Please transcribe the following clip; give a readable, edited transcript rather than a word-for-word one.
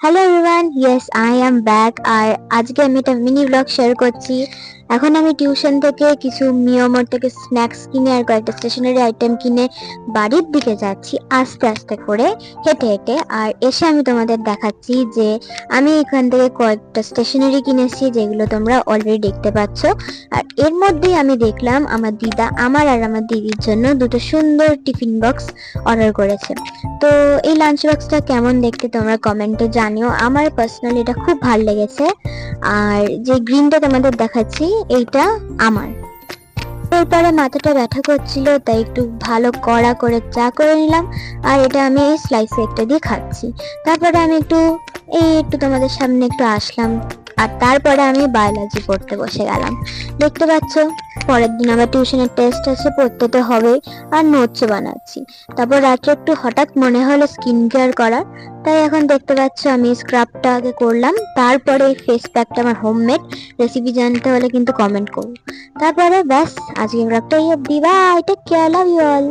Hello everyone, yes I am back. আর আজকে আমি একটা মিনি ব্লগ শেয়ার করছি। এখন আমি টিউশন থেকে কিছু মিয়ামর থেকে স্ন্যাক্স কিনে আর কয়েকটা স্টেশনারি আইটেম কিনে বাড়ির দিকে যাচ্ছি আস্তে আস্তে করে, হেঁটে হেঁটে। আর এসে আমি তোমাদের দেখাচ্ছি যে আমি এখান থেকে কয়েকটা স্টেশনারি কিনেছি, যেগুলো তোমরা অলরেডি দেখতে পাচ্ছ। আর এর মধ্যেই আমি দেখলাম আমার দিদা আমার আর আমার দিদির জন্য দুটো সুন্দর টিফিন বক্স অর্ডার করেছে। তো এই লাঞ্চ বক্সটা কেমন দেখতে তোমরা কমেন্টে জানিও। আমার পার্সোনালি এটা খুব ভালো লেগেছে। আর যে গ্রিনটা তোমাদের দেখাচ্ছি এইটা আমার। এরপরে মাথাটা ব্যথা করছিল, তাই একটু ভালো কড়া করে চা করে নিলাম। আর এটা আমি এই স্লাইসে একটা দিয়ে খাচ্ছি। তারপরে আমি একটু তোমাদের সামনে একটু আসলাম। আর তারপরে আমি বায়োলজি পড়তে বসে গেলাম। দেখতে পাচ্ছ, পরের দিন আবার টিউশনের টেস্ট আছে, পড়তে তো হবে। আর নোটস বানাচ্ছি। তারপর রাত্রে একটু হঠাৎ মনে হলো স্কিন কেয়ার করার, তাই এখন দেখতে পাচ্ছ আমি স্ক্রাবটা আগে করলাম, তারপরে এই ফেস প্যাকটা আমার হোমমেড। রেসিপি জানতে হলে কিন্তু কমেন্ট করো। তারপরে ব্যাস, আজকে ব্লগটা এই অব্দি। Bye, take care, love you all.